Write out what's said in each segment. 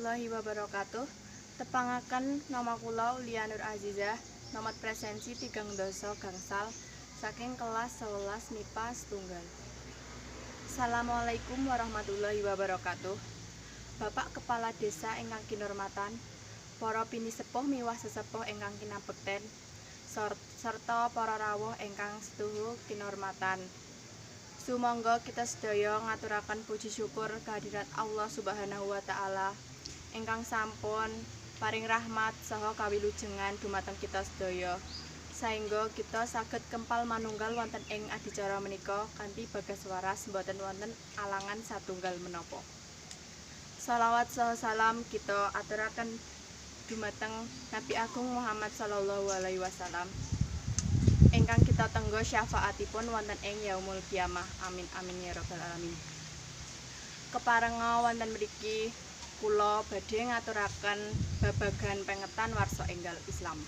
warahmatullahi wabarakatuh. Tepangaken nama kula Ulia Nur Azizah, nomor presensi 3 gangsal saking kelas 11 MIPA setunggal. Assalamualaikum warahmatullahi wabarakatuh. Bapak Kepala Desa ingkang kinurmatan, para pinisepuh miwah sesepuh ingkang kinabekten, serta para rawuh ingkang setuhu kinurmatan. Sumangga kita sedaya ngaturaken puji syukur kehadirat Allah Subhanahu wa taala ingkang sampun paring rahmat saha kawilujengan dumateng kita sedaya saengga kita saged kempal manunggal wonten ing adicara menika kanthi bagas waras boten wonten alangan satunggal menapa. Shalawat saha salam kita aturaken dumateng Nabi Agung Muhammad sallallahu alaihi wasallam ingkang kita tenggo syafaatipun wonten ing yaumul kiamah. Amin amin ya rabbal alamin. Keparenga wonten mriki kula badhe ngaturaken babagan pengetan warsa enggal Islam.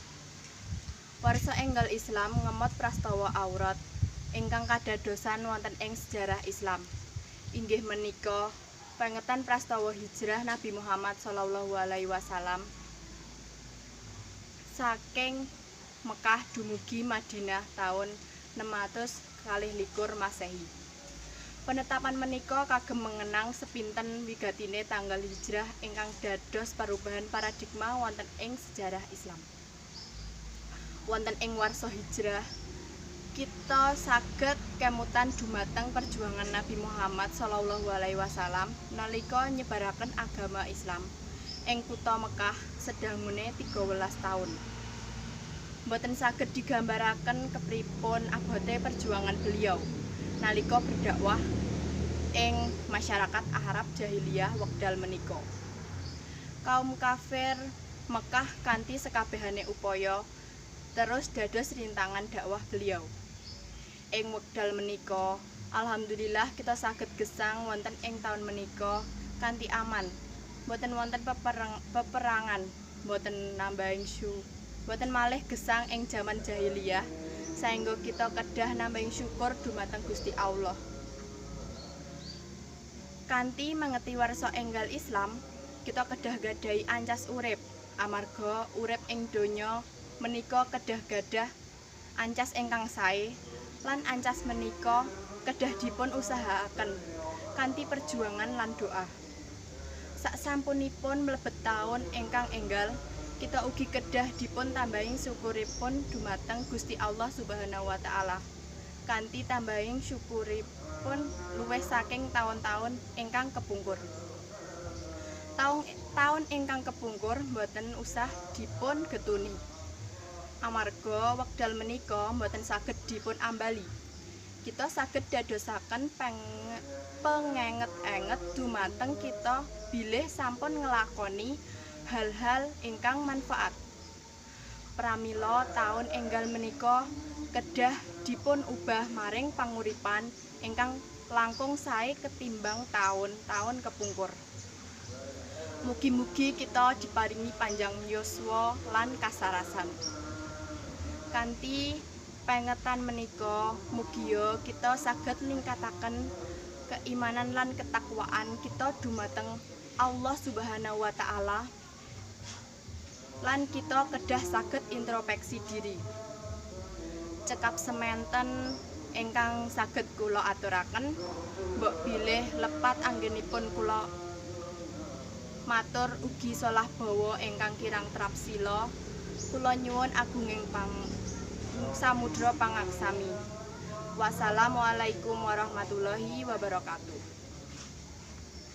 Warsa enggal Islam ngemot prastawa aurat ingkang kadadosan wonten ing sejarah Islam. Inggih menika pengetan prastawa hijrah Nabi Muhammad sallallahu alaihi wasallam saking Mekah dumugi Madinah taun 621 Masehi. Penetapan menika kagem mengenang sepinten wigatine tanggal hijrah ingkang dados perubahan paradigma wonten ing sejarah Islam. Wonten ing warsa hijrah kita saged kemutan dumateng perjuangan Nabi Muhammad sallallahu alaihi wasallam nalika nyebaraken agama Islam ing kutha Mekah sedangune 13 taun. Mboten saged digambaraken kepripun abote perjuangan beliau nalika berdakwah ing masyarakat Arab jahiliyah wekdal menika. Kaum kafir Mekah kanthi sekabehane upaya terus dados rintangan dakwah beliau. Ing wekdal menika, alhamdulillah kita saged gesang wonten ing taun menika kanthi aman. Mboten wonten peperangan, mboten nambahing boten malih gesang ing jaman jahiliyah saengga kita kedah nambahing syukur dumateng Gusti Allah. Kanthi mengeti warsa enggal Islam, kita kedah gadahi ancas urip amarga urip ing donya menika kedah gadah ancas ingkang sae lan ancas menika kedah dipun usahaaken kanthi perjuangan lan doa. Saksampunipun mlebet taun ingkang enggal, kita ugi kedah dipun tambahing syukuripun dumateng Gusti Allah Subhanahu wa taala. Kanthi tambahing syukuripun luwih saking taun-taun ingkang kepungkur. Taun ingkang kepungkur boten usah dipun getuni. Amarga wekdal menika boten saged dipun ambali. Kita saged dadosaken pengenget-enget dumateng kita bilih sampun nglakoni hal-hal ingkang manfaat. Pramila taun enggal menika kedah dipun ubah maring panguripan ingkang langkung sae ketimbang taun-taun kepungkur. Mugi-mugi kita diparingi panjang yuswa lan kasarasan. Kanthi pengetan menika mugia kita saged ningkataken keimanan lan ketakwaan kita dumateng Allah Subhanahu wa taala lan kita kedah saged introspeksi diri. Cekap sementen ingkang saged kula aturaken, mbok bilih lepat anggenipun kula matur ugi solah bawa ingkang kirang trapsila. Kula nyuwun agunging samudra pangaksami. Wassalamualaikum warahmatullahi wabarakatuh.